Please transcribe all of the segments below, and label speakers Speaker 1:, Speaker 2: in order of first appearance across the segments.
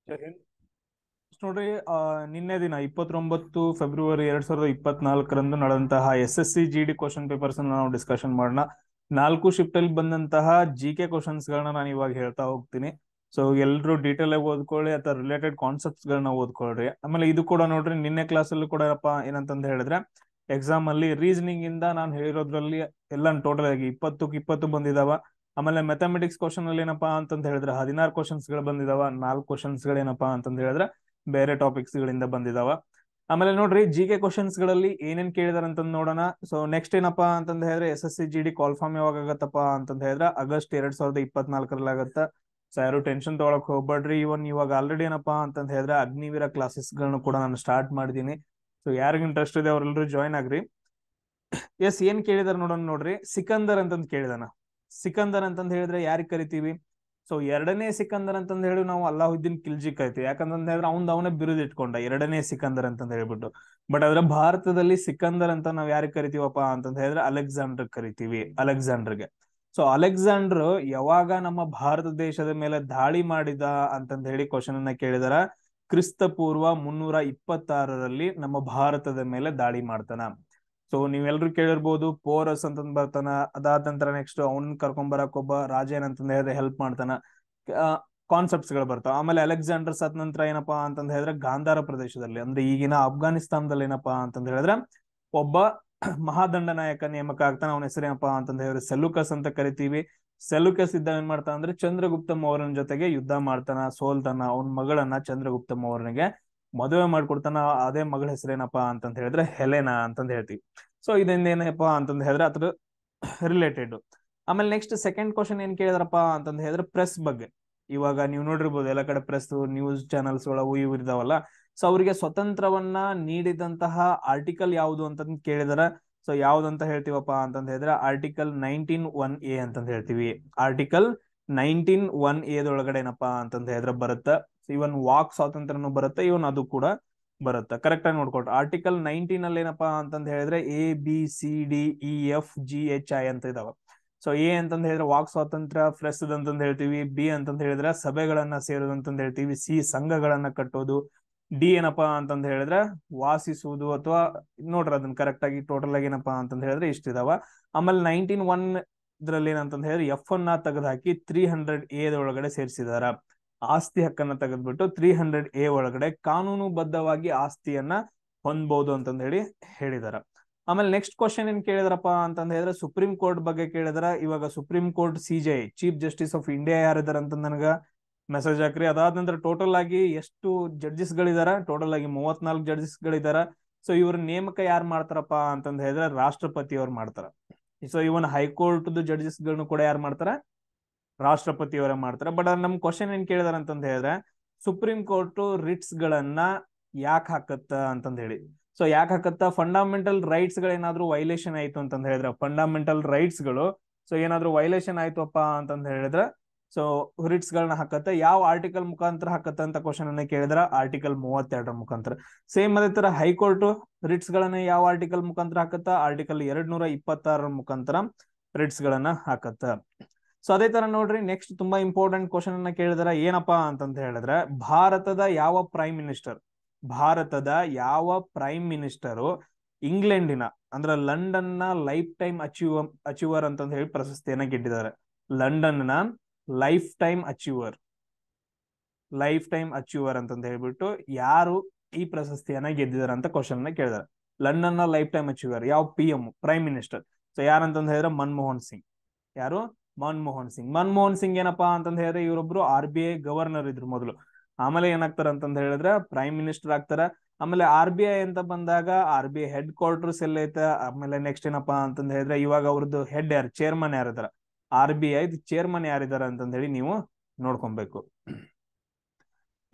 Speaker 1: ಜೈ ಹಿಂದ್. ನೋಡ್ರಿ, ನಿನ್ನೆ ದಿನ 29 ಫೆಬ್ರವರಿ 2024 ನಡೆದಂತಹ SSC GD ಕ್ವಶನ್ ಪೇಪರ್ಸ್ ನಾವು ಡಿಸ್ಕಷನ್ ಮಾಡೋಣ. 4 ಶಿಫ್ಟ್ ಅಲ್ಲಿ ಬಂದಂತಹ GK ಕ್ವಶನ್ಸ್ ಗಳನ್ನ ನಾನು ಇವಾಗ ಹೇಳ್ತಾ ಹೋಗ್ತೀನಿ. ಸೊ ಎಲ್ರು ಡೀಟೇಲ್ ಆಗಿ ಓದ್ಕೊಳ್ಳಿ ಅಥವಾ ರಿಲೇಟೆಡ್ ಕಾನ್ಸೆಪ್ಟ್ಸ್ ಗಳನ್ನ ಓದ್ಕೊಳ್ರಿ. ಆಮೇಲೆ ಇದು ಕೂಡ ನೋಡ್ರಿ, ನಿನ್ನೆ ಕ್ಲಾಸ್ ಅಲ್ಲೂ ಕೂಡ ಏನಂತಂದ ಹೇಳಿದ್ರೆ ಎಕ್ಸಾಮ್ ಅಲ್ಲಿ ರೀಸನಿಂಗ್ ಇಂದ ನಾನು ಹೇಳಿರೋದ್ರಲ್ಲಿ ಎಲ್ಲ ಟೋಟಲ್ ಆಗಿ 20ಕ್ಕೆ 20 ಬಂದಿದಾವ. ಆಮೇಲೆ ಮ್ಯಾಥಮೆಟಿಕ್ಸ್ ಕ್ವಶನ್ ಅಲ್ಲಿ ಏನಪ್ಪಾ ಅಂತಂತ ಹೇಳಿದ್ರೆ 16 ಕ್ವಶನ್ಸ್ ಗಳು ಬಂದಿದಾವ. 4 ಕ್ವಶನ್ಸ್ ಗಳೇನಪ್ಪಾ ಅಂತಂದ ಹೇಳಿದ್ರೆ ಬೇರೆ ಟಾಪಿಕ್ಸ್ ಗಳಿಂದ ಬಂದಿದಾವ. ಆಮೇಲೆ ನೋಡ್ರಿ, GK ಕ್ವಶನ್ಸ್ ಗಳಲ್ಲಿ ಏನೇನ್ ಕೇಳಿದಾರೆ ಅಂತ ನೋಡೋಣ. ಸೊ ನೆಕ್ಸ್ಟ್ ಏನಪ್ಪಾ ಅಂತಂದ ಹೇಳಿದ್ರೆ SSC GD ಕಾಲ್ಫಾರ್ಮ್ ಯಾವಾಗ ಆಗತ್ತಪ್ಪ ಅಂತಂದ ಹೇಳಿದ್ರೆ ಆಗಸ್ಟ್ 2024 ಆಗತ್ತ. ಸೊ ಯಾರು ಟೆನ್ಷನ್ ತಗೊಳಕ್ ಹೋಗ್ಬೇಡ್ರಿ. ಇವಾಗ ಆಲ್ರೆಡಿ ಏನಪ್ಪಾ ಅಂತಂದ ಹೇಳಿದ್ರೆ ಅಗ್ನಿವೀರ ಕ್ಲಾಸಸ್ ಗಳನ್ನು ಕೂಡ ನಾನು ಸ್ಟಾರ್ಟ್ ಮಾಡಿದೀನಿ. ಸೊ ಯಾರಿಗ ಇಂಟ್ರೆಸ್ಟ್ ಇದೆ ಅವ್ರೆಲ್ಲರೂ ಜಾಯ್ನ್ ಆಗ್ರಿ. ಏನ್ ಕೇಳಿದಾರೆ ನೋಡೋಣ. ನೋಡ್ರಿ, ಸಿಕಂದರ್ ಅಂತಂದ್ ಕೇಳಿದಾನ. ಸಿಕಂದರ್ ಅಂತಂದ್ ಹೇಳಿದ್ರೆ ಯಾರಿಗ್ ಕರಿತೀವಿ? ಸೊ ಎರಡನೇ ಸಿಕಂದರ್ ಅಂತಂದ್ ಹೇಳಿ ನಾವು ಅಲ್ಲಾಹುದ್ದೀನ್ ಖಿಲ್ಜಿ ಕರಿತೀವಿ. ಯಾಕಂತಂದ್ ಹೇಳಿದ್ರೆ ಅವನೇ ಬಿರುದು ಇಟ್ಕೊಂಡ ಎರಡನೇ ಸಿಕಂದರ್ ಅಂತಂದ್ ಹೇಳ್ಬಿಟ್ಟು. ಬಟ್ ಆದ್ರೆ ಭಾರತದಲ್ಲಿ ಸಿಕಂದರ್ ಅಂತ ನಾವ್ ಯಾರಿಗ್ ಕರಿತೀವಪ್ಪ ಅಂತಂದ್ ಹೇಳಿದ್ರೆ ಅಲೆಕ್ಸಾಂಡರ್ ಕರಿತೀವಿ, ಅಲೆಕ್ಸಾಂಡರ್ಗೆ. ಸೊ ಅಲೆಕ್ಸಾಂಡರ್ ಯಾವಾಗ ನಮ್ಮ ಭಾರತ ದೇಶದ ಮೇಲೆ ದಾಳಿ ಮಾಡಿದ ಅಂತಂದ್ ಹೇಳಿ ಕ್ವಶನ್ ಅನ್ನ ಕೇಳಿದಾರ. ಕ್ರಿಸ್ತ ಪೂರ್ವ 326ರಲ್ಲಿ ನಮ್ಮ ಭಾರತದ ಮೇಲೆ ದಾಳಿ ಮಾಡ್ತಾನ. ಸೊ ನೀವೆಲ್ರು ಕೇಳಿರ್ಬೋದು, ಪೋರಸ್ ಅಂತಂದ್ ಬರ್ತಾನ. ಅದಾದ ನಂತರ ನೆಕ್ಸ್ಟ್ ಅವ್ನ ಕರ್ಕೊಂಡ್ ಬರಕ್ ಒಬ್ಬ ರಾಜ ಏನಂತಂದ್ ಹೇಳಿದ್ರೆ ಹೆಲ್ಪ್ ಮಾಡ್ತಾನ. ಕಾನ್ಸೆಪ್ಟ್ಸ್ ಗಳು ಬರ್ತಾವ. ಆಮೇಲೆ ಅಲೆಕ್ಸಾಂಡರ್ ಸತ್ ನಂತರ ಏನಪ್ಪಾ ಅಂತಂದ್ ಹೇಳಿದ್ರೆ ಗಾಂಧಾರ ಪ್ರದೇಶದಲ್ಲಿ ಅಂದ್ರೆ ಈಗಿನ ಅಫ್ಘಾನಿಸ್ತಾನದಲ್ಲಿ ಏನಪ್ಪಾ ಅಂತಂದ್ ಹೇಳಿದ್ರೆ ಒಬ್ಬ ಮಹಾದಂಡ ನಾಯಕ ನೇಮಕ ಆಗ್ತಾನ. ಅವನ ಹೆಸರೇನಪ್ಪಾ ಅಂತಂದ್ ಹೇಳಿದ್ರೆ ಸೆಲ್ಯೂಕಸ್ ಅಂತ ಕರಿತೀವಿ. ಸೆಲ್ಯೂಕಸ್ ಇದ್ದ ಏನ್ ಮಾಡ್ತಾನ ಅಂದ್ರೆ ಚಂದ್ರಗುಪ್ತ ಮೌರ್ಯನ ಜೊತೆಗೆ ಯುದ್ಧ ಮಾಡ್ತಾನ, ಸೋಲ್ತಾನ. ಅವನ ಮಗಳನ್ನ ಚಂದ್ರಗುಪ್ತ ಮೌರ್ಯನಿಗೆ ಮದುವೆ ಮಾಡ್ಕೊಡ್ತಾನ. ಅದೇ ಮಗಳ ಹೆಸರೇನಪ್ಪಾ ಅಂತಂದ್ ಹೇಳಿದ್ರೆ ಹೆಲೆನಾ ಅಂತಂದ್ ಹೇಳ್ತೀವಿ. ಸೊ ಇದರಿಂದ ಏನಪ್ಪಾ ಅಂತಂದ್ ಹೇಳಿದ್ರೆ ಅದ್ರ ರಿಲೇಟೆಡ್. ಆಮೇಲೆ ನೆಕ್ಸ್ಟ್ ಸೆಕೆಂಡ್ ಕ್ವಶನ್ ಏನ್ ಕೇಳಿದ್ರಪ್ಪ ಅಂತಂದ್ ಹೇಳಿದ್ರೆ ಪ್ರೆಸ್ ಬಗ್ಗೆ. ಇವಾಗ ನೀವು ನೋಡಿರ್ಬೋದು ಎಲ್ಲ ಕಡೆ ಪ್ರೆಸ್, ನ್ಯೂಸ್ ಚಾನೆಲ್ಸ್ ಗಳು ಇವು ಇರ್ತಾವಲ್ಲ. ಸೊ ಅವರಿಗೆ ಸ್ವತಂತ್ರವನ್ನ ನೀಡಿದಂತಹ ಆರ್ಟಿಕಲ್ ಯಾವುದು ಅಂತಂದ್ ಕೇಳಿದಾರ. ಸೊ ಯಾವ್ದಂತ ಹೇಳ್ತೀವಪ್ಪ ಅಂತಂದ್ ಹೇಳಿದ್ರೆ ಆರ್ಟಿಕಲ್ 19(1)A ಅಂತಂದ್ ಹೇಳ್ತೀವಿ. ಆರ್ಟಿಕಲ್ 19(1)A ಏನಪ್ಪಾ ಅಂತಂದ್ ಹೇಳಿದ್ರೆ ಬರುತ್ತ. ಇವನ್ ವಾಕ್ ಸ್ವಾತಂತ್ರ್ಯನು ಬರುತ್ತೆ, ಇವನ್ ಅದು ಕೂಡ ಬರುತ್ತೆ. ಕರೆಕ್ಟ್ ಆಗಿ ನೋಡ್ಕೊಟ್ಟು. ಆರ್ಟಿಕಲ್ 19 ಅಲ್ಲಿ ಏನಪ್ಪಾ ಅಂತಂದ್ ಹೇಳಿದ್ರೆ ABCDEFGHI ಅಂತ ಇದಾವ. ಸೊ ಎ ಅಂತಂದ್ ಹೇಳಿದ್ರೆ ವಾಕ್ ಸ್ವಾತಂತ್ರ್ಯ, ಪ್ರೆಸ್ ಅಂತಂದ್ ಹೇಳ್ತೀವಿ. ಬಿ ಅಂತಂದ್ ಹೇಳಿದ್ರೆ ಸಭೆಗಳನ್ನ ಸೇರೋದಂತಂದ್ ಹೇಳ್ತೀವಿ. ಸಿ ಸಂಘಗಳನ್ನ ಕಟ್ಟೋದು. ಡಿ ಏನಪ್ಪಾ ಅಂತಂದ್ ಹೇಳಿದ್ರೆ ವಾಸಿಸುವುದು ಅಥವಾ ನೋಡ್ರಿ ಅದನ್ನ ಕರೆಕ್ಟ್ ಆಗಿ ಟೋಟಲ್ ಆಗಿ ಏನಪ್ಪಾ ಅಂತಂದ್ ಹೇಳಿದ್ರೆ ಇಷ್ಟಿದಾವ. ಆಮೇಲೆ 19(1) ಇದ್ರಲ್ಲಿ ಏನಂತಂದ್ ಹೇಳಿದ್ರೆ F ತೆಗೆದು ಹಾಕಿ 300A ಸೇರಿಸಿದಾರ. ಆಸ್ತಿ ಹಕ್ಕನ್ನ ತೆಗೆದ್ಬಿಟ್ಟು 300A ಒಳಗಡೆ ಕಾನೂನುಬದ್ಧವಾಗಿ ಆಸ್ತಿಯನ್ನ ಹೊಂದಬಹುದು ಅಂತಂದ್ ಹೇಳಿದಾರ. ಆಮೇಲೆ ನೆಕ್ಸ್ಟ್ ಕ್ವಶನ್ ಏನ್ ಕೇಳಿದ್ರಪ್ಪ ಅಂತಂದ್ ಹೇಳಿದ್ರೆ ಸುಪ್ರೀಂ ಕೋರ್ಟ್ ಬಗ್ಗೆ ಕೇಳಿದಾರ. ಇವಾಗ supreme court CJI chief justice of India ಯಾರಿದಾರ ಅಂತ ನನಗ ಮೆಸೇಜ್ ಹಾಕ್ರಿ. ಅದಾದ ನಂತರ ಟೋಟಲ್ ಆಗಿ ಎಷ್ಟು ಜಡ್ಜಸ್ ಗಳಿದಾರ? ಟೋಟಲ್ ಆಗಿ 34 ಜಡ್ಜಸ್ ಗಳಿದಾರ. ಸೊ ಇವ್ರ ನೇಮಕ ಯಾರು ಮಾಡ್ತಾರಪ್ಪ ಅಂತಂದ್ ಹೇಳಿದ್ರೆ ರಾಷ್ಟ್ರಪತಿ ಅವ್ರು ಮಾಡ್ತಾರ. ಸೊ ಇವನ್ ಹೈಕೋರ್ಟ್ ಜಡ್ಜಸ್ ಗಳನ್ನು ಕೂಡ ಯಾರು ಮಾಡ್ತಾರ? ರಾಷ್ಟ್ರಪತಿ ಅವರೇ ಮಾಡ್ತಾರೆ. ಬಟ್ ನಮ್ ಕ್ವಶನ್ ಏನ್ ಕೇಳಿದಾರ ಅಂತಂದ್ ಹೇಳಿದ್ರೆ ಸುಪ್ರೀಂ ಕೋರ್ಟ್ ರಿಟ್ಸ್ ಗಳನ್ನ ಯಾಕೆ ಹಾಕತ್ತ ಅಂತಂದ್ ಹೇಳಿ. ಸೊ ಯಾಕೆ ಹಾಕತ್ತ? ಫಂಡಮೆಂಟಲ್ ರೈಟ್ಸ್ ಗಳೇನಾದ್ರೂ ವೈಲೇಷನ್ ಆಯ್ತು ಅಂತಂದ್ ಹೇಳಿದ್ರೆ, ಫಂಡಮೆಂಟಲ್ ರೈಟ್ಸ್ ಗಳು ಸೊ ಏನಾದ್ರು ವೈಲೇಷನ್ ಆಯ್ತುಪ್ಪ ಅಂತಂದ್ ಹೇಳಿದ್ರೆ ಸೊ ರಿಟ್ಸ್ ಗಳನ್ನ ಹಾಕತ್ತ. ಯಾವ ಆರ್ಟಿಕಲ್ ಮುಖಾಂತರ ಹಾಕತ್ತ ಅಂತ ಕ್ವಶನ್ ಅನ್ನ ಕೇಳಿದ್ರ ಆರ್ಟಿಕಲ್ 32 ಮುಖಾಂತರ. ಸೇಮ್ ಅದೇ ತರ ಹೈಕೋರ್ಟ್ ರಿಟ್ಸ್ ಗಳನ್ನ ಯಾವ ಆರ್ಟಿಕಲ್ ಮುಖಾಂತರ ಹಾಕತ್ತ? ಆರ್ಟಿಕಲ್ 226 ಮುಖಾಂತರ ರಿಟ್ಸ್ ಗಳನ್ನ ಹಾಕತ್ತ. ಸೊ ಅದೇ ತರ ನೋಡ್ರಿ, ನೆಕ್ಸ್ಟ್ ತುಂಬಾ ಇಂಪಾರ್ಟೆಂಟ್ ಕ್ವಶನ್ ಅನ್ನ ಕೇಳಿದಾರ. ಏನಪ್ಪಾ ಅಂತಂತ ಹೇಳಿದ್ರೆ ಭಾರತದ ಯಾವ ಪ್ರೈಮ್ ಮಿನಿಸ್ಟರು ಇಂಗ್ಲೆಂಡಿನ ಅಂದ್ರೆ ಲಂಡನ್ ನ ಲೈಫ್ ಟೈಮ್ ಅಚೀವರ್ ಅಂತಂದ ಹೇಳಿ ಪ್ರಶಸ್ತಿಯನ್ನ ಗೆದ್ದಿದ್ದಾರೆ. ಲಂಡನ್ ನ ಲೈಫ್ ಟೈಮ್ ಅಚೀವರ್ ಅಂತಂದ ಹೇಳ್ಬಿಟ್ಟು ಯಾರು ಈ ಪ್ರಶಸ್ತಿಯನ್ನ ಗೆದ್ದಿದ್ದಾರೆ ಅಂತ ಕ್ವಶನ್ ಅನ್ನ ಕೇಳಿದಾರೆ. ಲಂಡನ್ ನ ಲೈಫ್ ಟೈಮ್ ಅಚೀವರ್ ಯಾವ PM ಪ್ರೈಮ್ ಮಿನಿಸ್ಟರ್? ಸೊ ಯಾರಂತಂದ ಹೇಳಿದ್ರೆ ಮನಮೋಹನ್ ಸಿಂಗ್. ಯಾರು? ಮನಮೋಹನ್ ಸಿಂಗ್ ಏನಪ್ಪಾ ಅಂತಂದ ಹೇಳಿದ್ರೆ ಇವರೊಬ್ರು RBI ಗವರ್ನರ್ ಇದ್ರು ಮೊದಲು. ಆಮೇಲೆ ಏನಾಗ್ತಾರ ಅಂತಂದ ಹೇಳಿದ್ರೆ ಪ್ರೈಮ್ ಮಿನಿಸ್ಟರ್ ಆಗ್ತಾರ. ಆಮೇಲೆ RBI ಅಂತ ಬಂದಾಗ RBI ಹೆಡ್ ಕ್ವಾರ್ಟರ್ಸ್ ಎಲ್ಲ ಐತೆ. ಆಮೇಲೆ ನೆಕ್ಸ್ಟ್ ಏನಪ್ಪಾ ಅಂತಂದ ಹೇಳಿದ್ರೆ ಇವಾಗ ಅವ್ರದ್ದು ಹೆಡ್ ಯಾರು, ಚೇರ್ಮನ್ ಯಾರಿದಾರ, RBI ಚೇರ್ಮನ್ ಯಾರಿದಾರ ಅಂತಂದ ಹೇಳಿ ನೀವು ನೋಡ್ಕೊಬೇಕು.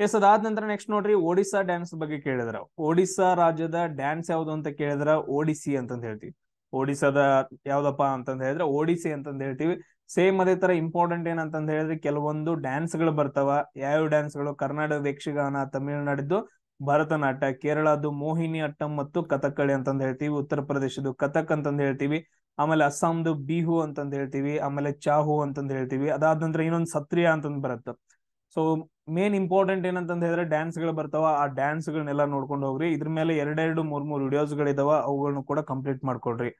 Speaker 1: ಅದಾದ ನಂತರ ನೆಕ್ಸ್ಟ್ ನೋಡ್ರಿ, ಒಡಿಸ್ಸಾ ಡ್ಯಾನ್ಸ್ ಬಗ್ಗೆ ಕೇಳಿದ್ರ. ಒಡಿಸ್ಸಾ ರಾಜ್ಯದ ಡ್ಯಾನ್ಸ್ ಯಾವ್ದು ಅಂತ ಕೇಳಿದ್ರ ಒಡಿಸಿ ಅಂತಂದ ಹೇಳ್ತೀವಿ. ಒಡಿಸ್ಸಾದ ಯಾವ್ದಪ್ಪ ಅಂತಂದ ಹೇಳಿದ್ರೆ ಒಡಿಸಿ ಅಂತಂದ ಹೇಳ್ತೀವಿ. ಸೇಮ್ ಅದೇ ತರ ಇಂಪಾರ್ಟೆಂಟ್ ಏನಂತಂದ ಹೇಳಿದ್ರೆ ಕೆಲವೊಂದು ಡ್ಯಾನ್ಸ್ ಗಳು ಬರ್ತಾವ. ಯಾವ ಡ್ಯಾನ್ಸ್ ಗಳು? ಕರ್ನಾಟಕದ ಯಕ್ಷಗಾನ, ತಮಿಳುನಾಡಿದ್ದು ಭರತನಾಟ್ಯ, ಕೇರಳದ್ದು ಮೋಹಿನಿ ಅಟ್ಟಂ ಮತ್ತು ಕಥಕ್ಕಳಿ ಅಂತಂದ ಹೇಳ್ತೀವಿ. ಉತ್ತರ ಪ್ರದೇಶದ್ದು ಕಥಕ್ ಅಂತಂದ ಹೇಳ್ತೀವಿ. ಆಮೇಲೆ ಅಸ್ಸಾಂದು ಬಿಹು ಅಂತಂದ ಹೇಳ್ತೀವಿ. ಆಮೇಲೆ ಚಾಹು ಅಂತಂದ ಹೇಳ್ತೀವಿ. ಅದಾದ ನಂತರ ಇನ್ನೊಂದು ಸತ್ರಿಯ ಅಂತಂದ್ ಬರುತ್ತೆ. ಸೊ ಮೇನ್ ಇಂಪಾರ್ಟೆಂಟ್ ಏನಂತಂದ ಹೇಳಿದ್ರೆ ಡ್ಯಾನ್ಸ್ ಗಳು ಬರ್ತಾವ, ಆ ಡ್ಯಾನ್ಸ್ ಗಳನ್ನೆಲ್ಲ ನೋಡ್ಕೊಂಡು ಹೋಗ್ರಿ. ಇದ್ರ ಮೇಲೆ ಎರಡೆರಡು ಮೂರ್ ವಿಡಿಯೋಸ್ ಗಳಿದಾವ, ಅವುಗಳನ್ನು ಕೂಡ ಕಂಪ್ಲೀಟ್ ಮಾಡ್ಕೊಳ್ರಿ.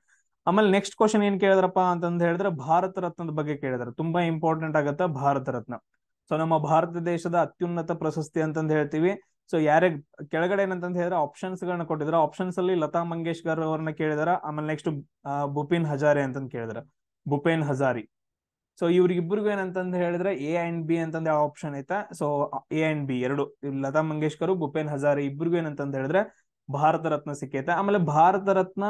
Speaker 1: ಆಮೇಲೆ ನೆಕ್ಸ್ಟ್ ಕ್ವಶನ್ ಏನ್ ಕೇಳಿದ್ರಪ್ಪ ಅಂತಂದ ಹೇಳಿದ್ರೆ ಭಾರತ ರತ್ನದ ಬಗ್ಗೆ ಕೇಳಿದಾರೆ. ತುಂಬಾ ಇಂಪಾರ್ಟೆಂಟ್ ಆಗತ್ತ ಭಾರತ ರತ್ನ. ಸೊ ನಮ್ಮ ಭಾರತ ದೇಶದ ಅತ್ಯುನ್ನತ ಪ್ರಶಸ್ತಿ ಅಂತಂದ ಹೇಳ್ತೀವಿ. ಸೊ ಯಾರ್ಯಾಗ ಕೆಳಗಡೆ ಏನಂತಂದ ಹೇಳಿದ್ರೆ ಆಪ್ಷನ್ಸ್ ಗಳನ್ನ ಕೊಟ್ಟಿದ್ರ. ಆಪ್ಷನ್ಸ್ ಅಲ್ಲಿ ಲತಾ ಮಂಗೇಶ್ಕರ್ ಅವ್ರನ್ನ ಕೇಳಿದಾರ. ಆಮೇಲೆ ನೆಕ್ಸ್ಟ್ ಭೂಪೇನ್ ಹಜಾರೆ ಅಂತಂದ್ ಕೇಳಿದಾರ, ಭೂಪೇನ್ ಹಜಾರಿ. ಸೊ ಇವ್ರಿಗಿಬ್ಬರಿಗೂ ಏನಂತಂದ್ ಹೇಳಿದ್ರೆ ಎ ಅಂಡ್ ಬಿ ಅಂತಂದ ಆಪ್ಷನ್ ಐತಾ. ಸೊ ಎ ಅಂಡ್ ಬಿ ಎರಡು, ಲತಾ ಮಂಗೇಶ್ಕರ್ ಭೂಪೇನ್ ಹಜಾರೆ ಇಬ್ಬರಿಗೂ ಏನಂತಂದ್ ಹೇಳಿದ್ರೆ ಭಾರತ ರತ್ನ ಸಿಕ್ಕೈತೆ. ಆಮೇಲೆ ಭಾರತ ರತ್ನ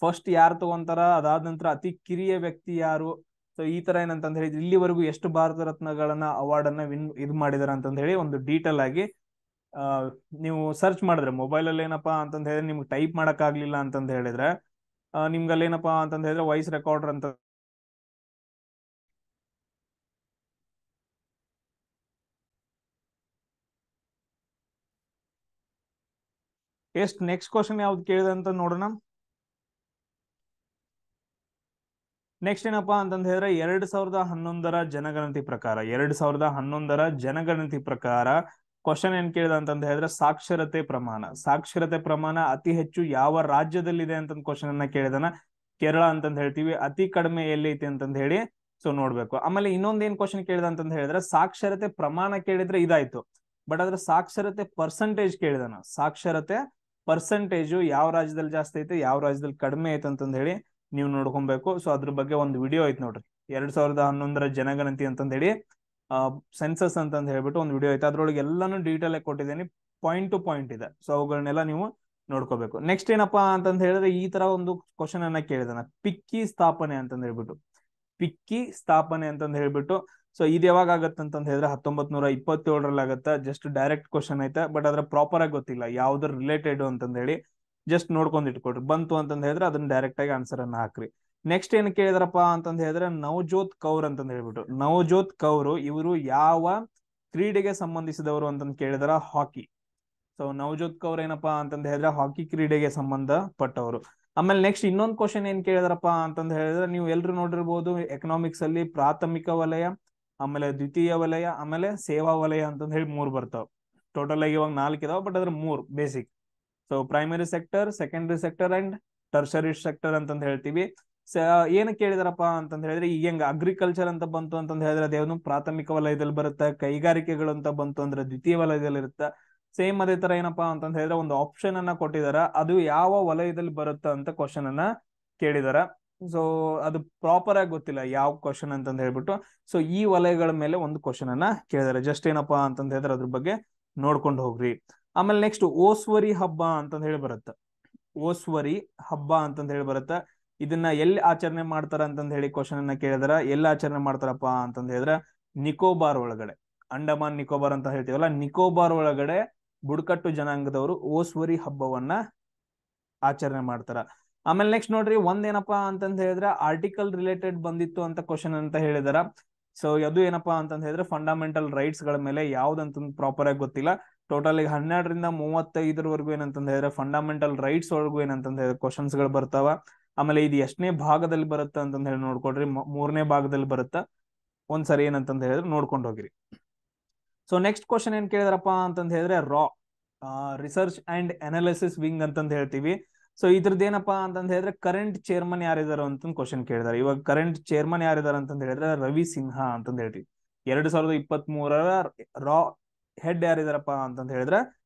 Speaker 1: ಫಸ್ಟ್ ಯಾರು ತಗೊಂತಾರ, ಅದಾದ ನಂತರ ಅತಿ ಕಿರಿಯ ವ್ಯಕ್ತಿ ಯಾರು, ಸೊ ಈ ತರ ಏನಂತಂದ್ ಹೇಳಿ ಇಲ್ಲಿವರೆಗೂ ಎಷ್ಟು ಭಾರತ ರತ್ನಗಳನ್ನ ಅವಾರ್ಡ್ ಅನ್ನ ಇದು ಮಾಡಿದಾರ ಅಂತಂದ್ ಹೇಳಿ ಒಂದು ಡೀಟೇಲ್ ಆಗಿ ಆ ನೀವು ಸರ್ಚ್ ಮಾಡಿದ್ರೆ ಮೊಬೈಲ್ ಅಲ್ಲಿ ಏನಪ್ಪಾ ಅಂತಂದ್ ಹೇಳಿದ್ರೆ ನಿಮ್ಗೆ ಟೈಪ್ ಮಾಡಕ್ ಆಗ್ಲಿಲ್ಲ ಅಂತಂದ್ ಹೇಳಿದ್ರೆ ನಿಮ್ಗಲ್ಲಿ ಏನಪ್ಪಾ ಅಂತಂದ್ ಹೇಳಿದ್ರೆ ವಾಯ್ಸ್ ರೆಕಾರ್ಡರ್ ಅಂತ ನೆಕ್ಸ್ಟ್ ಕ್ವಶನ್ ಯಾವ್ದು ಕೇಳಿದೆ ಅಂತ ನೋಡೋಣ. ನೆಕ್ಸ್ಟ್ ಏನಪ್ಪಾ ಅಂತಂದ ಹೇಳಿದ್ರೆ 2011 ಜನಗಣತಿ ಪ್ರಕಾರ, 2011 ಜನಗಣತಿ ಪ್ರಕಾರ ಕ್ವಶನ್ ಏನ್ ಕೇಳಿದ ಅಂತಂದ ಹೇಳಿದ್ರೆ ಸಾಕ್ಷರತೆ ಪ್ರಮಾಣ ಅತಿ ಹೆಚ್ಚು ಯಾವ ರಾಜ್ಯದಲ್ಲಿದೆ ಅಂತ ಕ್ವಶನ್ ಅನ್ನ ಕೇಳಿದಾನ. ಕೇರಳ ಅಂತಂದ ಹೇಳ್ತೀವಿ. ಅತಿ ಕಡಿಮೆ ಎಲ್ಲೈತಿ ಅಂತಂದ ಹೇಳಿ ಸೊ ನೋಡ್ಬೇಕು. ಆಮೇಲೆ ಇನ್ನೊಂದ್ ಏನ್ ಕ್ವಶನ್ ಕೇಳಿದ ಅಂತಂದ ಹೇಳಿದ್ರೆ ಸಾಕ್ಷರತೆ ಪ್ರಮಾಣ ಕೇಳಿದ್ರೆ ಇದಾಯ್ತು, ಬಟ್ ಅದ್ರ ಸಾಕ್ಷರತೆ ಪರ್ಸೆಂಟೇಜ್ ಕೇಳಿದಾನ. ಸಾಕ್ಷರತೆ ಪರ್ಸೆಂಟೇಜ್ ಯಾವ ರಾಜ್ಯದಲ್ಲಿ ಜಾಸ್ತಿ ಐತೆ, ಯಾವ ರಾಜ್ಯದಲ್ಲಿ ಕಡಿಮೆ ಐತೆ ಅಂತಂದ ಹೇಳಿ ನೀವು ನೋಡ್ಕೊಬೇಕು. ಸೊ ಅದ್ರ ಬಗ್ಗೆ ಒಂದು ವಿಡಿಯೋ ಐತೆ ನೋಡ್ರಿ, 2011 ಜನಗಣತಿ ಅಂತಂದ ಹೇಳಿ ಸೆನ್ಸಸ್ ಅಂತಂದ ಹೇಳ್ಬಿಟ್ಟು ಒಂದು ವಿಡಿಯೋ ಐತೆ. ಅದ್ರೊಳಗೆ ಎಲ್ಲಾನು ಡೀಟೇಲ್ ಆಗಿ ಕೊಟ್ಟಿದ್ದೀನಿ, ಪಾಯಿಂಟ್ ಟು ಪಾಯಿಂಟ್ ಇದೆ. ಸೊ ಅವುಗಳನ್ನೆಲ್ಲ ನೀವು ನೋಡ್ಕೋಬೇಕು. ನೆಕ್ಸ್ಟ್ ಏನಪ್ಪಾ ಅಂತಂದ ಹೇಳಿದ್ರೆ ಈ ತರ ಒಂದು ಕ್ವಶನ್ ಅನ್ನ ಕೇಳಿದಾನ, ಪಿಕ್ಕಿ ಸ್ಥಾಪನೆ ಅಂತಂದ ಹೇಳ್ಬಿಟ್ಟು. ಪಿಕ್ಕಿ ಸ್ಥಾಪನೆ ಅಂತಂದ ಹೇಳ್ಬಿಟ್ಟು ಸೊ ಇದು ಯಾವಾಗ ಆಗತ್ತಂತಂದ ಹೇಳಿದ್ರೆ 1927 ಆಗತ್ತ. ಜಸ್ಟ್ ಡೈರೆಕ್ಟ್ ಕ್ವಶನ್ ಐತೆ, ಬಟ್ ಅದ್ರ ಪ್ರಾಪರ್ ಆಗಿ ಗೊತ್ತಿಲ್ಲ ಯಾವ್ದ್ರ ರಿಲೇಟೆಡ್ ಅಂತಂದ ಹೇಳಿ. ಜಸ್ಟ್ ನೋಡ್ಕೊಂಡ್ ಇಟ್ಕೊಡ್ರಿ, ಬಂತು ಅಂತಂದ ಹೇಳಿದ್ರೆ ಅದನ್ನ ಡೈರೆಕ್ಟ್ ಆಗಿ ಆನ್ಸರ್ ಅನ್ನ ಹಾಕ್ರಿ. ನೆಕ್ಸ್ಟ್ ಏನ್ ಕೇಳಿದ್ರಪ್ಪ ಅಂತಂದ ಹೇಳಿದ್ರೆ ನವಜೋತ್ ಕೌರ್ ಅಂತಂದ ಹೇಳ್ಬಿಟ್ಟು. ನವಜೋತ್ ಕೌರ್ ಇವರು ಯಾವ ಕ್ರೀಡೆಗೆ ಸಂಬಂಧಿಸಿದವರು ಅಂತಂದ್ ಕೇಳಿದಾರ, ಹಾಕಿ. ಸೊ ನವಜೋತ್ ಕೌರ್ ಏನಪ್ಪಾ ಅಂತಂದ ಹೇಳಿದ್ರೆ ಹಾಕಿ ಕ್ರೀಡೆಗೆ ಸಂಬಂಧಪಟ್ಟವರು. ಆಮೇಲೆ ನೆಕ್ಸ್ಟ್ ಇನ್ನೊಂದು ಕ್ವಶನ್ ಏನ್ ಕೇಳಿದಾರಪ್ಪ ಅಂತಂದ ಹೇಳಿದ್ರೆ ನೀವು ಎಲ್ರು ನೋಡಿರ್ಬೋದು ಎಕನಾಮಿಕ್ಸ್ ಅಲ್ಲಿ ಪ್ರಾಥಮಿಕ ವಲಯ, ಆಮೇಲೆ ದ್ವಿತೀಯ ವಲಯ, ಆಮೇಲೆ ಸೇವಾ ವಲಯ ಅಂತಂದ ಹೇಳಿ 3 ಬರ್ತಾವ. ಟೋಟಲ್ ಆಗಿ ಇವಾಗ 4 ಇದಾವ, ಬಟ್ ಅದ್ರ 3 basic. So primary sector, secondary sector and tertiary sector ಅಂತಂದ್ ಹೇಳ್ತೀವಿ. ಏನ್ ಕೇಳಿದಾರಪ್ಪ ಅಂತಂದ್ ಹೇಳಿದ್ರೆ ಈಗ ಹೆಂಗ ಅಗ್ರಿಕಲ್ಚರ್ ಅಂತ ಬಂತು ಅಂತಂದ್ ಹೇಳಿದ್ರೆ ಅದೇನು ಪ್ರಾಥಮಿಕ ವಲಯದಲ್ಲಿ ಬರುತ್ತೆ, ಕೈಗಾರಿಕೆಗಳು ಅಂತ ಬಂತು ಅಂದ್ರೆ ದ್ವಿತೀಯ ವಲಯದಲ್ಲಿ ಇರುತ್ತೆ. ಸೇಮ್ ಅದೇ ತರ ಏನಪ್ಪಾ ಅಂತಂದ್ ಹೇಳಿದ್ರೆ ಒಂದು ಆಪ್ಷನ್ ಅನ್ನ ಕೊಟ್ಟಿದಾರ, ಅದು ಯಾವ ವಲಯದಲ್ಲಿ ಬರುತ್ತೆ ಅಂತ ಕ್ವಶನ್ ಅನ್ನ ಕೇಳಿದಾರ. ಸೊ ಅದು ಪ್ರಾಪರ್ ಆಗಿ ಗೊತ್ತಿಲ್ಲ ಯಾವ ಕ್ವಶನ್ ಅಂತಂದ್ ಹೇಳ್ಬಿಟ್ಟು. ಸೊ ಈ ವಲಯಗಳ ಮೇಲೆ ಒಂದು ಕ್ವಶನ್ ಅನ್ನ ಕೇಳಿದಾರೆ. ಜಸ್ಟ್ ಏನಪ್ಪಾ ಅಂತಂದ್ ಹೇಳಿದ್ರೆ ಅದ್ರ ಬಗ್ಗೆ ನೋಡ್ಕೊಂಡು ಹೋಗ್ರಿ. ಆಮೇಲೆ ನೆಕ್ಸ್ಟ್ ಓಸ್ವರಿ ಹಬ್ಬ ಅಂತಂದ್ ಹೇಳಿ ಬರುತ್ತೆ. ಓಸ್ವರಿ ಹಬ್ಬ ಅಂತಂದ್ ಹೇಳಿ ಬರುತ್ತೆ. ಇದನ್ನ ಎಲ್ಲಿ ಆಚರಣೆ ಮಾಡ್ತಾರ ಅಂತಂದ್ ಹೇಳಿ ಕ್ವಶನ್ ಅನ್ನ ಕೇಳಿದಾರ. ಎಲ್ಲಿ ಆಚರಣೆ ಮಾಡ್ತಾರಪ್ಪ ಅಂತಂದ್ ಹೇಳಿದ್ರೆ ನಿಕೋಬಾರ್ ಒಳಗಡೆ, ಅಂಡಮಾನ್ ನಿಕೋಬಾರ್ ಅಂತ ಹೇಳ್ತೀವಲ್ಲ, ನಿಕೋಬಾರ್ ಒಳಗಡೆ ಬುಡಕಟ್ಟು ಜನಾಂಗದವರು ಓಸ್ವರಿ ಹಬ್ಬವನ್ನ ಆಚರಣೆ ಮಾಡ್ತಾರ. ಆಮೇಲೆ ನೆಕ್ಸ್ಟ್ ನೋಡ್ರಿ ಒಂದೇನಪ್ಪಾ ಅಂತಂದ್ ಹೇಳಿದ್ರೆ ಆರ್ಟಿಕಲ್ ರಿಲೇಟೆಡ್ ಬಂದಿತ್ತು ಅಂತ ಕ್ವಶನ್ ಅಂತ ಹೇಳಿದಾರ. ಸೊ ಅದು ಏನಪ್ಪಾ ಅಂತಂದ್ ಹೇಳಿದ್ರೆ ಫಂಡಮೆಂಟಲ್ ರೈಟ್ಸ್ ಗಳ ಮೇಲೆ ಯಾವ್ದಂತ ಪ್ರಾಪರ್ ಆಗಿ ಗೊತ್ತಿಲ್ಲ. ಟೋಟಲ್ ಈಗ 12ರಿಂದ 35 ಏನಂತಂದ ಹೇಳಿದ್ರೆ ಫಂಡಮೆಂಟಲ್ ರೈಟ್ಸ್ ಒಳಗೂ ಏನಂತಂದ ಹೇಳಿದ್ರೆ ಕ್ವಶನ್ಸ್ ಗಳು ಬರ್ತಾವ. ಆಮೇಲೆ ಇದು ಎಷ್ಟನೇ ಭಾಗದಲ್ಲಿ ಬರುತ್ತೆ ಅಂತಂದ ಹೇಳಿ ನೋಡ್ಕೊಡ್ರಿ, 3ನೇ ಭಾಗದಲ್ಲಿ ಬರುತ್ತ. ಒಂದ್ಸರಿ ಏನಂತಂದ ಹೇಳಿದ್ರೆ ನೋಡ್ಕೊಂಡು ಹೋಗಿರಿ. ಸೊ ನೆಕ್ಸ್ಟ್ ಕ್ವಶನ್ ಏನ್ ಕೇಳಿದ್ರಪ್ಪ ಅಂತಂದ ಹೇಳಿದ್ರೆ ರಿಸರ್ಚ್ ಅಂಡ್ ಅನಾಲಿಸಿಸ್ ವಿಂಗ್ ಅಂತಂದ ಹೇಳ್ತೀವಿ. ಸೊ ಇದ್ರದ್ದು ಏನಪ್ಪಾ ಅಂತಂದ ಹೇಳಿದ್ರೆ ಕರೆಂಟ್ ಚೇರ್ಮನ್ ಯಾರಿದಾರ ಅಂತ ಕ್ವಶನ್ ಕೇಳಿದಾರೆ. ಇವಾಗ ಕರೆಂಟ್ ಚೇರ್ಮನ್ ಯಾರಿದಾರ ಅಂತಂದ ಹೇಳಿದ್ರೆ ರವಿ ಸಿನ್ಹಾ ಅಂತಂದ ಹೇಳ್ತೀವಿ. 2023 ರಾ ಹೆಡ್ ಯಾರಿದಾರಪ್ಪ ಅಂತಂದ ಹೇಳಿದ್ರೆ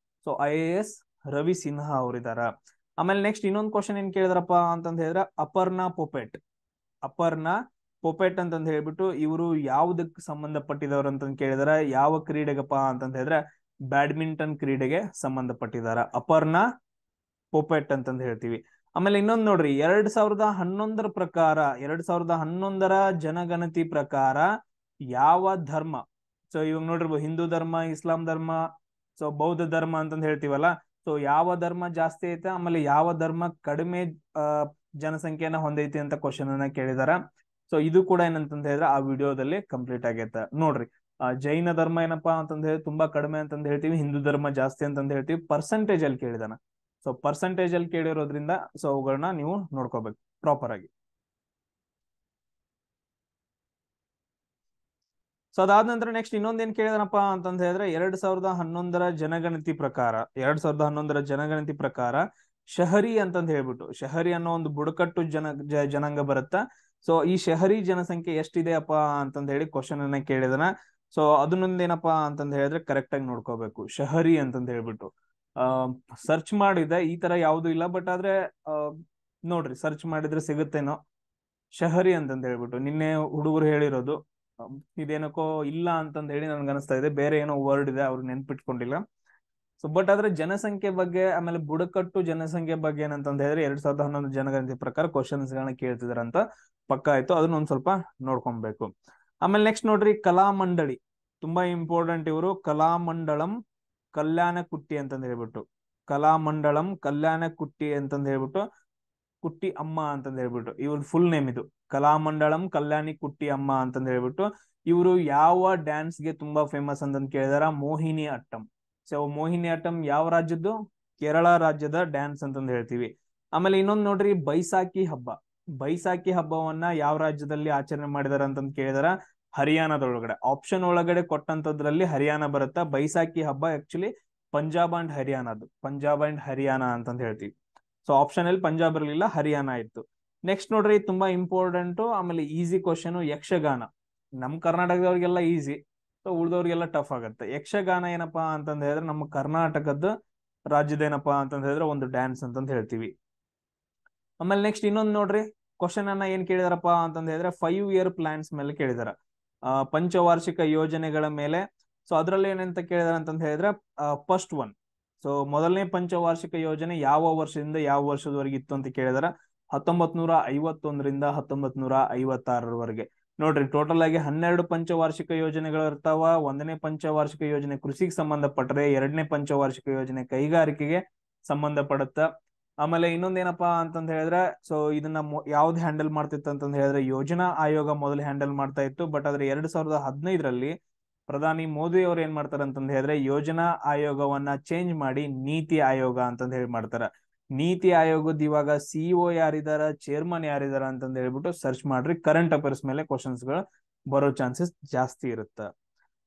Speaker 1: ಸೊ IAS ರವಿ ಸಿನ್ಹಾ ಅವರಿದಾರ. ಆಮೇಲೆ ನೆಕ್ಸ್ಟ್ ಇನ್ನೊಂದು ಕ್ವಶನ್ ಏನ್ ಕೇಳಿದ್ರಪ್ಪ ಅಂತಂದ ಹೇಳಿದ್ರೆ ಅಪರ್ಣಾ ಪೊಪೆಟ್ ಅಂತಂದ್ ಹೇಳ್ಬಿಟ್ಟು ಇವರು ಯಾವ್ದಕ್ ಸಂಬಂಧಪಟ್ಟಿದವರು ಅಂತಂದ್ ಕೇಳಿದಾರ. ಯಾವ ಕ್ರೀಡೆಗಪ್ಪ ಅಂತಂದ ಹೇಳಿದ್ರೆ ಬ್ಯಾಡ್ಮಿಂಟನ್ ಕ್ರೀಡೆಗೆ ಸಂಬಂಧಪಟ್ಟಿದಾರ, ಅಪರ್ಣಾ ಪೊಪೆಟ್ ಅಂತಂದ್ ಹೇಳ್ತೀವಿ. ಆಮೇಲೆ ಇನ್ನೊಂದ್ ನೋಡ್ರಿ 2011 ಪ್ರಕಾರ, 2011 ಜನಗಣತಿ ಪ್ರಕಾರ ಯಾವ ಧರ್ಮ, ಸೊ ಇವಾಗ ನೋಡಿರ್ಬೋದು ಹಿಂದೂ ಧರ್ಮ, ಇಸ್ಲಾಂ ಧರ್ಮ, ಸೊ ಬೌದ್ಧ ಧರ್ಮ ಅಂತಂದ್ ಹೇಳ್ತೀವಲ್ಲ. ಸೊ ಯಾವ ಧರ್ಮ ಜಾಸ್ತಿ ಐತೆ, ಆಮೇಲೆ ಯಾವ ಧರ್ಮ ಕಡಿಮೆ ಜನಸಂಖ್ಯೆನ ಹೊಂದೈತಿ ಅಂತ ಕ್ವಶನ್ ಅನ್ನ ಕೇಳಿದಾರ. ಸೊ ಇದು ಕೂಡ ಏನಂತಂದ ಹೇಳಿದ್ರೆ ಆ ವಿಡಿಯೋದಲ್ಲಿ ಕಂಪ್ಲೀಟ್ ಆಗೈತೆ ನೋಡ್ರಿ. ಜೈನ ಧರ್ಮ ಏನಪ್ಪಾ ಅಂತಂದ ಹೇಳಿ ತುಂಬಾ ಕಡಿಮೆ ಅಂತಂದ ಹೇಳ್ತೀವಿ, ಹಿಂದೂ ಧರ್ಮ ಜಾಸ್ತಿ ಅಂತಂದ ಹೇಳ್ತೀವಿ. ಪರ್ಸೆಂಟೇಜ್ ಅಲ್ಲಿ ಕೇಳಿದಾನ. ಸೊ ಪರ್ಸೆಂಟೇಜ್ ಅಲ್ಲಿ ಕೇಳಿರೋದ್ರಿಂದ ಸೊ ಅವುಗಳನ್ನ ನೀವು ನೋಡ್ಕೋಬೇಕು ಪ್ರಾಪರ್ ಆಗಿ. ಸೊ ಅದಾದ ನಂತರ ನೆಕ್ಸ್ಟ್ ಇನ್ನೊಂದೇನ್ ಕೇಳಿದನಪ್ಪ ಅಂತಂದ ಹೇಳಿದ್ರೆ 2011 ಜನಗಣತಿ ಪ್ರಕಾರ 2011 ಜನಗಣತಿ ಪ್ರಕಾರ ಶಹರಿ ಅಂತಂದ್ ಹೇಳ್ಬಿಟ್ಟು, ಶಹರಿ ಅನ್ನೋ ಒಂದು ಬುಡಕಟ್ಟು ಜನಾಂಗ ಬರುತ್ತಾ. ಸೊ ಈ ಶಹರಿ ಜನಸಂಖ್ಯೆ ಎಷ್ಟಿದೆ ಅಪ್ಪ ಅಂತಂದ ಹೇಳಿ ಕ್ವಶನ್ ಅನ್ನ ಕೇಳಿದನ. ಸೊ ಅದನ್ನೊಂದೇನಪ್ಪಾ ಅಂತಂದ ಹೇಳಿದ್ರೆ ಕರೆಕ್ಟ್ ಆಗಿ ನೋಡ್ಕೋಬೇಕು, ಶಹರಿ ಅಂತಂದ ಹೇಳ್ಬಿಟ್ಟು. ಸರ್ಚ್ ಮಾಡಿದೆ, ಈ ತರ ಯಾವ್ದು ಇಲ್ಲ, ಬಟ್ ಆದ್ರೆ ನೋಡ್ರಿ ಸರ್ಚ್ ಮಾಡಿದ್ರೆ ಸಿಗುತ್ತೇನೋ ಶಹರಿ ಅಂತಂದ ಹೇಳ್ಬಿಟ್ಟು. ನಿನ್ನೆ ಹುಡುಗರು ಹೇಳಿರೋದು, ಇದೇನಕ್ಕೋ ಇಲ್ಲ ಅಂತಂದ ಹೇಳಿ ನನ್ಗೆ ಅನಿಸ್ತಾ ಇದೆ, ಬೇರೆ ಏನೋ ವರ್ಡ್ ಇದೆ, ಅವ್ರು ನೆನ್ಪಿಟ್ಕೊಂಡಿಲ್ಲ. ಸೊ ಬಟ್ ಆದ್ರೆ ಜನಸಂಖ್ಯೆ ಬಗ್ಗೆ, ಆಮೇಲೆ ಬುಡಕಟ್ಟು ಜನಸಂಖ್ಯೆ ಬಗ್ಗೆ ಏನಂತಂದ ಹೇಳಿದ್ರೆ 2011 ಜನಗಣತಿ ಪ್ರಕಾರ ಕ್ವಶನ್ಸ್ ಗಳನ್ನ ಕೇಳ್ತಿದಾರೆ ಅಂತ ಪಕ್ಕ ಆಯ್ತು. ಅದನ್ನ ಒಂದ್ ಸ್ವಲ್ಪ ನೋಡ್ಕೊಬೇಕು. ಆಮೇಲೆ ನೆಕ್ಸ್ಟ್ ನೋಡ್ರಿ, ಕಲಾಮಂಡಳಿ ತುಂಬಾ ಇಂಪಾರ್ಟೆಂಟ್. ಇವರು ಕಲಾಮಂಡಳಂ ಕಲ್ಯಾಣ ಕುಟ್ಟಿ ಅಂತಂದ ಹೇಳ್ಬಿಟ್ಟು, ಕಲಾಮಂಡಳಂ ಕಲ್ಯಾಣ ಕುಟ್ಟಿ ಅಂತಂದ ಹೇಳ್ಬಿಟ್ಟು, ಕುಟ್ಟಿ ಅಮ್ಮ ಅಂತಂದ ಹೇಳ್ಬಿಟ್ಟು ಇವ್ರ ಫುಲ್ ನೇಮ್ ಇದು, ಕಲಾಮಂಡಳಂ ಕಲ್ಯಾಣಿ ಕುಟ್ಟಿ ಅಮ್ಮ ಅಂತಂದ ಹೇಳ್ಬಿಟ್ಟು. ಇವರು ಯಾವ ಡ್ಯಾನ್ಸ್ ಗೆ ತುಂಬಾ ಫೇಮಸ್ ಅಂತಂದ್ ಕೇಳಿದಾರ, ಮೋಹಿನಿ ಅಟ್ಟಂ. ಸೊ ಮೋಹಿನಿ ಅಟ್ಟಂ ಯಾವ ರಾಜ್ಯದ್ದು, ಕೇರಳ ರಾಜ್ಯದ ಡ್ಯಾನ್ಸ್ ಅಂತಂದ್ ಹೇಳ್ತೀವಿ. ಆಮೇಲೆ ಇನ್ನೊಂದ್ ನೋಡ್ರಿ, ಬೈಸಾಖಿ ಹಬ್ಬ. ಬೈಸಾಖಿ ಹಬ್ಬವನ್ನ ಯಾವ ರಾಜ್ಯದಲ್ಲಿ ಆಚರಣೆ ಮಾಡಿದಾರ ಅಂತಂದ್ ಕೇಳಿದಾರ, ಹರಿಯಾಣದೊಳಗಡೆ. ಆಪ್ಷನ್ ಒಳಗಡೆ ಕೊಟ್ಟಂತದ್ರಲ್ಲಿ ಹರಿಯಾಣ ಬರುತ್ತಾ. ಬೈಸಾಖಿ ಹಬ್ಬ ಆಕ್ಚುಲಿ ಪಂಜಾಬ್ ಅಂಡ್ ಹರಿಯಾಣದ್ದು, ಪಂಜಾಬ್ ಅಂಡ್ ಹರಿಯಾಣ ಅಂತಂದ್ ಹೇಳ್ತೀವಿ. ಸೊ ಆಪ್ಷನ್ ಅಲ್ಲಿ ಪಂಜಾಬ್ ಇರಲಿಲ್ಲ, ಹರಿಯಾಣ ಇತ್ತು. ನೆಕ್ಸ್ಟ್ ನೋಡ್ರಿ, ತುಂಬಾ ಇಂಪಾರ್ಟೆಂಟ್ ಆಮೇಲೆ ಈಸಿ ಕ್ವಶನ್, ಯಕ್ಷಗಾನ. ನಮ್ ಕರ್ನಾಟಕದವ್ರಿಗೆಲ್ಲ ಈಸಿ, ಸೊ ಉಳ್ದವ್ರಿಗೆಲ್ಲ ಟಫ್ ಆಗುತ್ತೆ. ಯಕ್ಷಗಾನ ಏನಪ್ಪಾ ಅಂತಂದ ಹೇಳಿದ್ರೆ ನಮ್ಮ ಕರ್ನಾಟಕದ ರಾಜ್ಯದ ಏನಪ್ಪಾ ಅಂತಂದ ಹೇಳಿದ್ರೆ ಒಂದು ಡ್ಯಾನ್ಸ್ ಅಂತಂದ್ ಹೇಳ್ತೀವಿ. ಆಮೇಲೆ ನೆಕ್ಸ್ಟ್ ಇನ್ನೊಂದ್ ನೋಡ್ರಿ, ಕ್ವಶನ್ ಅನ್ನ ಏನ್ ಕೇಳಿದಾರಪ್ಪ ಅಂತಂದ ಹೇಳಿದ್ರೆ 5 ಇಯರ್ ಪ್ಲಾನ್ಸ್ ಮೇಲೆ ಕೇಳಿದಾರ, ಪಂಚವಾರ್ಷಿಕ ಯೋಜನೆಗಳ ಮೇಲೆ. ಸೊ ಅದ್ರಲ್ಲಿ ಏನಂತ ಕೇಳಿದಾರ ಅಂತಂದ ಹೇಳಿದ್ರೆ ಫಸ್ಟ್ ಒನ್. ಸೊ ಮೊದಲನೇ ಪಂಚವಾರ್ಷಿಕ ಯೋಜನೆ ಯಾವ ವರ್ಷದಿಂದ ಯಾವ ವರ್ಷದವರೆಗೆ ಇತ್ತು ಅಂತ ಕೇಳಿದಾರ, 1951ರಿಂದ 1956ರವರೆಗೆ. ನೋಡ್ರಿ, ಟೋಟಲ್ ಆಗಿ 12 ಪಂಚವಾರ್ಷಿಕ ಯೋಜನೆಗಳು ಇರ್ತಾವ. 1ನೇ ಪಂಚವಾರ್ಷಿಕ ಯೋಜನೆ ಕೃಷಿಗೆ ಸಂಬಂಧಪಟ್ಟರೆ, 2ನೇ ಪಂಚವಾರ್ಷಿಕ ಯೋಜನೆ ಕೈಗಾರಿಕೆಗೆ ಸಂಬಂಧಪಡುತ್ತ. ಆಮೇಲೆ ಇನ್ನೊಂದೇನಪ್ಪಾ ಅಂತಂದ ಹೇಳಿದ್ರೆ, ಸೊ ಇದನ್ನ ಯಾವ್ದು ಹ್ಯಾಂಡಲ್ ಮಾಡ್ತಿತ್ತು ಅಂತಂದ ಹೇಳಿದ್ರೆ ಯೋಜನಾ ಆಯೋಗ ಮೊದಲು ಹ್ಯಾಂಡಲ್ ಮಾಡ್ತಾ ಇತ್ತು. ಬಟ್ ಆದ್ರೆ 2015ರಲ್ಲಿ ಪ್ರಧಾನಿ ಮೋದಿ ಅವ್ರು ಏನ್ ಮಾಡ್ತಾರ ಅಂತಂದ ಹೇಳಿದ್ರೆ ಯೋಜನಾ ಆಯೋಗವನ್ನ ಚೇಂಜ್ ಮಾಡಿ ನೀತಿ ಆಯೋಗ ಅಂತಂದ ಹೇಳಿ ಮಾಡ್ತಾರ. ನೀತಿ ಆಯೋಗದ ಇವಾಗ ಸಿಇಒ ಯಾರಿದಾರ, ಚೇರ್ಮನ್ ಯಾರಿದಾರ ಅಂತಂದ ಹೇಳ್ಬಿಟ್ಟು ಸರ್ಚ್ ಮಾಡ್ರಿ. ಕರೆಂಟ್ ಅಫೇರ್ಸ್ ಮೇಲೆ ಕ್ವಶನ್ಸ್ ಗಳು ಬರೋ ಚಾನ್ಸಸ್ ಜಾಸ್ತಿ ಇರುತ್ತ.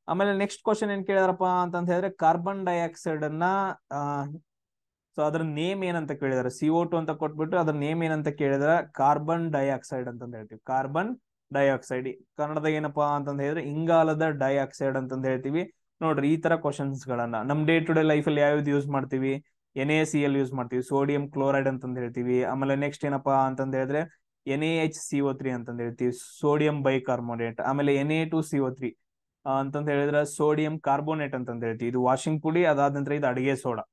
Speaker 1: ಆಮೇಲೆ ನೆಕ್ಸ್ಟ್ ಕ್ವಶನ್ ಏನ್ ಕೇಳಿದಾರಪ್ಪ ಅಂತಂದ ಹೇಳಿದ್ರೆ ಕಾರ್ಬನ್ ಡೈಆಕ್ಸೈಡ್ ಅನ್ನ ಸೊ ಅದ್ರ ನೇಮ್ ಏನಂತ ಕೇಳಿದಾರೆ, CO2 ಅಂತ ಕೊಟ್ಬಿಟ್ಟು ಅದ್ರ ನೇಮ್ ಏನಂತ ಕೇಳಿದಾರೆ, ಕಾರ್ಬನ್ ಡೈಆಕ್ಸೈಡ್ ಅಂತಂದ ಹೇಳ್ತೀವಿ. ಕಾರ್ಬನ್ ಡೈಆಕ್ಸೈಡ್ ಕನ್ನಡದಾಗ ಏನಪ್ಪಾ ಅಂತಂದ ಹೇಳಿದ್ರೆ ಇಂಗಾಲದ ಡೈಆಕ್ಸೈಡ್ ಅಂತಂದ ಹೇಳ್ತೀವಿ. ನೋಡ್ರಿ, ಈ ತರ ಕ್ವಶನ್ಸ್ ಗಳನ್ನ ನಮ್ ಡೇ ಟು ಡೇ ಲೈಫ್ ಅಲ್ಲಿ ಯಾವ್ದು ಯೂಸ್ ಮಾಡ್ತೀವಿ, NaCl ಯೂಸ್ ಮಾಡ್ತೀವಿ, ಸೋಡಿಯಂ ಕ್ಲೋರೈಡ್ ಅಂತಂದ ಹೇಳ್ತೀವಿ. ಆಮೇಲೆ ನೆಕ್ಸ್ಟ್ ಏನಪ್ಪಾ ಅಂತಂದ ಹೇಳಿದ್ರೆ NaHCO3 ಅಂತಂದ ಹೇಳ್ತೀವಿ, ಸೋಡಿಯಂ ಬೈಕಾರ್ಬೋನೇಟ್. ಆಮೇಲೆ Na2CO3 ಅಂತಂದ ಹೇಳಿದ್ರೆ ಸೋಡಿಯಂ ಕಾರ್ಬೋನೇಟ್ ಅಂತಂದ ಹೇಳ್ತೀವಿ, ಇದು ವಾಷಿಂಗ್ ಪುಡಿ. ಅದಾದ ನಂತರ ಇದು ಅಡಿಗೆ ಸೋಡಾ.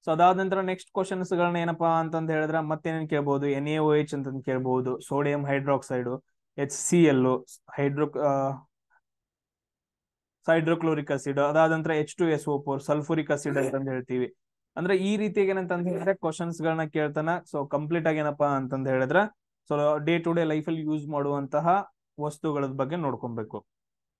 Speaker 1: ಸೊ ಅದಾದ ನಂತರ ನೆಕ್ಸ್ಟ್ ಕ್ವಶನ್ಸ್ ಗಳನ್ನ ಏನಪ್ಪಾ ಅಂತಂದ ಹೇಳಿದ್ರೆ ಮತ್ತೇನೇನ್ ಕೇಳ್ಬಹುದು, NaOH ಅಂತಂದ್ ಕೇಳ್ಬಹುದು, sodium hydroxide, HCl, hydrochloric acid. ಅದಾದ ನಂತರ H2SO4, ಸಲ್ಫೂರಿಕ್ ಆಸಿಡ್ ಅಂತಂದ್ ಹೇಳ್ತೀವಿ. ಅಂದ್ರೆ ಈ ರೀತಿಯಾಗಿ ಏನಂತಂದ ಹೇಳಿದ್ರೆ ಕ್ವಶನ್ಸ್ ಗಳನ್ನ ಕೇಳ್ತಾನ. ಸೊ ಕಂಪ್ಲೀಟ್ ಆಗಿ ಏನಪ್ಪಾ ಅಂತಂದ ಹೇಳಿದ್ರೆ so day to day life ಅಲ್ಲಿ ಯೂಸ್ ಮಾಡುವಂತಹ ವಸ್ತುಗಳ ಬಗ್ಗೆ ನೋಡ್ಕೊಬೇಕು.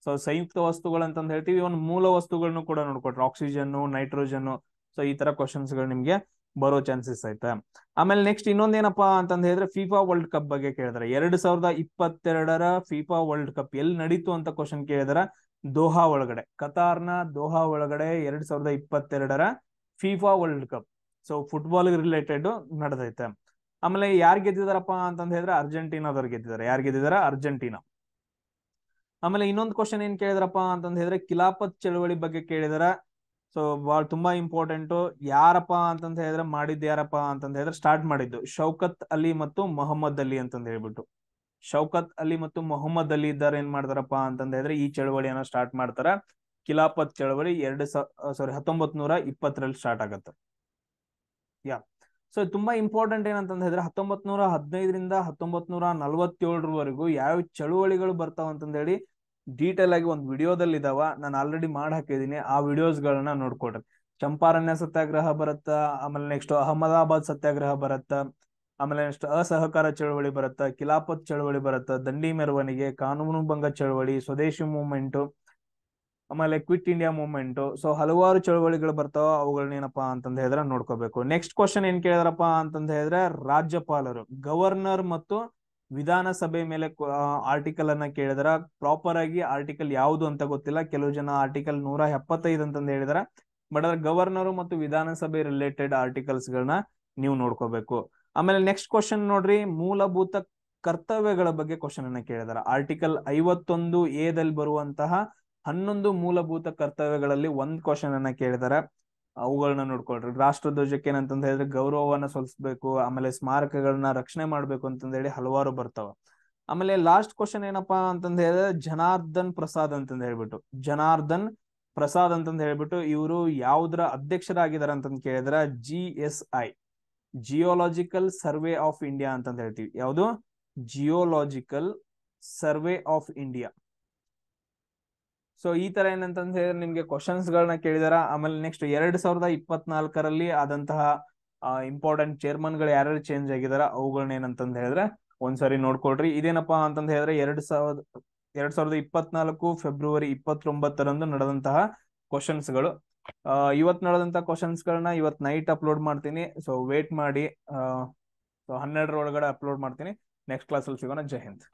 Speaker 1: ಸೊ ಸಂಯುಕ್ತ ವಸ್ತುಗಳು ಅಂತಂದ್ ಹೇಳ್ತೀವಿ. ಇವನ್ ಮೂಲ ವಸ್ತುಗಳನ್ನು ಕೂಡ ನೋಡ್ಕೊಟ್ರೆ ಆಕ್ಸಿಜನ್, ನೈಟ್ರೋಜನ್. ಸೊ ಈ ತರ ಕ್ವಶನ್ಸ್ ಗಳು ನಿಮ್ಗೆ ಬರೋ ಚಾನ್ಸಸ್ ಐತೆ. ಆಮೇಲೆ ನೆಕ್ಸ್ಟ್ ಇನ್ನೊಂದೇನಪ್ಪಾ ಅಂತಂದ ಹೇಳಿದ್ರೆ ಫಿಫಾ ವರ್ಲ್ಡ್ ಕಪ್ ಬಗ್ಗೆ ಕೇಳಿದಾರೆ. 2022ರ ಫಿಫಾ ವರ್ಲ್ಡ್ ಕಪ್ ಎಲ್ಲಿ ನಡೀತು ಅಂತ ಕ್ವಶನ್ ಕೇಳಿದಾರ, ದೋಹಾ ಒಳಗಡೆ, ಕತಾರ್ನ ದೋಹಾ ಒಳಗಡೆ 2022ರ FIFA world cup. So football related ನಡೆದೈತೆ. ಆಮೇಲೆ ಯಾರು ಗೆದ್ದಿದಾರಪ್ಪ ಅಂತಂದ ಹೇಳಿದ್ರೆ ಅರ್ಜೆಂಟೀನಾದವ್ರು ಗೆದ್ದಿದ್ದಾರೆ. ಯಾರು ಗೆದ್ದಿದಾರ, ಅರ್ಜೆಂಟೀನಾ. ಆಮೇಲೆ ಇನ್ನೊಂದು ಕ್ವಶನ್ ಏನ್ ಕೇಳಿದ್ರಪ್ಪ ಅಂತಂದ ಹೇಳಿದ್ರೆ ಖಿಲಾಫತ್ ಚಳವಳಿ ಬಗ್ಗೆ ಕೇಳಿದಾರ. ಸೊ ತುಂಬಾ ಇಂಪಾರ್ಟೆಂಟ್. ಯಾರಪ್ಪ ಅಂತಂದ ಹೇಳಿದ್ರೆ ಮಾಡಿದ್ದು ಯಾರಪ್ಪ ಅಂತಂದ ಹೇಳಿದ್ರೆ ಸ್ಟಾರ್ಟ್ ಮಾಡಿದ್ದು ಶೌಕತ್ ಅಲಿ ಮತ್ತು ಮೊಹಮ್ಮದ್ ಅಲಿ ಅಂತಂದ ಹೇಳ್ಬಿಟ್ಟು. ಶೌಕತ್ ಅಲಿ ಮತ್ತು ಮೊಹಮ್ಮದ್ ಅಲಿ ಇದ್ದಾರೆ ಏನ್ ಮಾಡ್ತಾರಪ್ಪ ಅಂತಂದ ಹೇಳಿದ್ರೆ ಈ ಚಳವಳಿಯನ್ನ ಸ್ಟಾರ್ಟ್ ಮಾಡ್ತಾರ. ಖಿಲಾಫತ್ ಚಳವಳಿ 1920ರಲ್ಲಿ ಸ್ಟಾರ್ಟ್ ಆಗತ್ತೆ. ಯಾ ಸೊ ತುಂಬಾ ಇಂಪಾರ್ಟೆಂಟ್ ಏನಂತಂದ ಹೇಳಿದ್ರೆ 1915ರಿಂದ 1947ರವರೆಗೂ ಯಾವ ಚಳುವಳಿಗಳು ಬರ್ತಾವ ಅಂತಂದ ಹೇಳಿ ಡೀಟೇಲ್ ಆಗಿ ಒಂದು ವಿಡಿಯೋದಲ್ಲಿ ಇದಾವ. ನಾನು ಆಲ್ರೆಡಿ ಮಾಡಿ ಹಾಕಿದೀನಿ, ಆ ವಿಡಿಯೋಸ್ ಗಳನ್ನ ನೋಡ್ಕೊಡ್ರಿ. ಚಂಪಾರಣ್ಯ ಸತ್ಯಾಗ್ರಹ ಬರುತ್ತ, ಆಮೇಲೆ ನೆಕ್ಸ್ಟ್ ಅಹಮದಾಬಾದ್ ಸತ್ಯಾಗ್ರಹ ಬರುತ್ತ, ಆಮೇಲೆ ನೆಕ್ಸ್ಟ್ ಅಸಹಕಾರ ಚಳವಳಿ ಬರುತ್ತ, ಖಿಲಾಫತ್ ಚಳವಳಿ ಬರುತ್ತ, ದಂಡಿ ಮೆರವಣಿಗೆ, ಕಾನೂನು ಭಂಗ ಚಳವಳಿ, ಸ್ವದೇಶಿ ಮೂವ್ಮೆಂಟ್, ಆಮೇಲೆ ಕ್ವಿಟ್ ಇಂಡಿಯಾ ಮೂವ್ಮೆಂಟ್. ಸೊ ಹಲವಾರು ಚಳವಳಿಗಳು ಬರ್ತಾವ. ಅವುಗಳನ್ನ ಏನಪ್ಪಾ ಅಂತಂದ ಹೇಳಿದ್ರೆ ನೋಡ್ಕೋಬೇಕು. ನೆಕ್ಸ್ಟ್ ಕ್ವಶನ್ ಏನ್ ಕೇಳಿದಾರಪ್ಪ ಅಂತಂದ ಹೇಳಿದ್ರೆ ರಾಜ್ಯಪಾಲರು, ಗವರ್ನರ್ ಮತ್ತು ವಿಧಾನಸಭೆ ಮೇಲೆ ಆರ್ಟಿಕಲ್ ಅನ್ನ ಕೇಳಿದಾರ. ಪ್ರಾಪರ್ ಆಗಿ ಆರ್ಟಿಕಲ್ ಯಾವುದು ಅಂತ ಗೊತ್ತಿಲ್ಲ. ಕೆಲವು ಜನ ಆರ್ಟಿಕಲ್ 175 ಅಂತಂದು ಹೇಳಿದಾರ. ಬಟ್ ಅದ್ರ ಗವರ್ನರ್ ಮತ್ತು ವಿಧಾನಸಭೆ ರಿಲೇಟೆಡ್ ಆರ್ಟಿಕಲ್ಸ್ ಗಳನ್ನ ನೀವು ನೋಡ್ಕೋಬೇಕು. ಆಮೇಲೆ ನೆಕ್ಸ್ಟ್ ಕ್ವಶನ್ ನೋಡ್ರಿ, ಮೂಲಭೂತ ಕರ್ತವ್ಯಗಳ ಬಗ್ಗೆ ಕ್ವಶನ್ ಅನ್ನ ಕೇಳಿದಾರ. ಆರ್ಟಿಕಲ್ 51A ದಲ್ಲಿ ಬರುವಂತಹ 11 ಮೂಲಭೂತ ಕರ್ತವ್ಯಗಳಲ್ಲಿ ಒಂದ್ ಕ್ವಶನ್ ಅನ್ನ ಕೇಳಿದಾರೆ. ಅವುಗಳನ್ನ ನೋಡ್ಕೊಳ್ರಿ. ರಾಷ್ಟ್ರಧ್ವಜಕ್ಕೆ ಏನಂತಂದ ಹೇಳಿದ್ರೆ ಗೌರವವನ್ನ ಸಲ್ಲಿಸಬೇಕು, ಆಮೇಲೆ ಸ್ಮಾರಕಗಳನ್ನ ರಕ್ಷಣೆ ಮಾಡ್ಬೇಕು ಅಂತಂದ ಹೇಳಿ ಹಲವಾರು ಬರ್ತಾವ. ಆಮೇಲೆ ಲಾಸ್ಟ್ ಕ್ವಶನ್ ಏನಪ್ಪಾ ಅಂತಂದ ಹೇಳಿದ್ರೆ ಜನಾರ್ದನ್ ಪ್ರಸಾದ್ ಅಂತಂದ ಹೇಳ್ಬಿಟ್ಟು, ಜನಾರ್ದನ್ ಪ್ರಸಾದ್ ಅಂತಂದ ಹೇಳ್ಬಿಟ್ಟು ಇವರು ಯಾವ್ದ್ರ ಅಧ್ಯಕ್ಷರಾಗಿದಾರ ಅಂತಂದ ಕೇಳಿದ್ರ GSI, geological survey of India ಅಂತಂದ ಹೇಳ್ತೀವಿ. ಯಾವುದು? Geological survey of India. So ಈ ತರ ಏನಂತಂದ ಹೇಳಿದ್ರೆ ನಿಮ್ಗೆ ಕ್ವಶನ್ಸ್ ಗಳನ್ನ ಕೇಳಿದಾರ. ಆಮೇಲೆ ನೆಕ್ಸ್ಟ್ 2024ರಲ್ಲಿ ಆದಂತಹ ಇಂಪಾರ್ಟೆಂಟ್ ಚೇರ್ಮನ್ ಗಳು ಯಾರ್ಯಾರು ಚೇಂಜ್ ಆಗಿದಾರ ಅವುಗಳನ್ನ ಏನಂತಂದ ಹೇಳಿದ್ರೆ ಒಂದ್ಸರಿ ನೋಡ್ಕೊಳ್ರಿ. ಇದೇನಪ್ಪಾ ಅಂತಂದ ಹೇಳಿದ್ರೆ 2024 ಫೆಬ್ರವರಿ 29ರಂದು ನಡೆದಂತಹ ಕ್ವಶನ್ಸ್ ಗಳು. ಇವತ್ ನಡೆದಂತಹ ಕ್ವಶನ್ಸ್ ಗಳನ್ನ ಇವತ್ ನೈಟ್ ಅಪ್ಲೋಡ್ ಮಾಡ್ತೀನಿ. ಸೊ ವೇಟ್ ಮಾಡಿ. ಸೊ 12 ಒಳಗಡೆ ಅಪ್ಲೋಡ್ ಮಾಡ್ತೀನಿ. ನೆಕ್ಸ್ಟ್ ಕ್ಲಾಸ್ ಅಲ್ಲಿ ಸಿಗೋಣ. ಜೈ ಹಿಂದ್.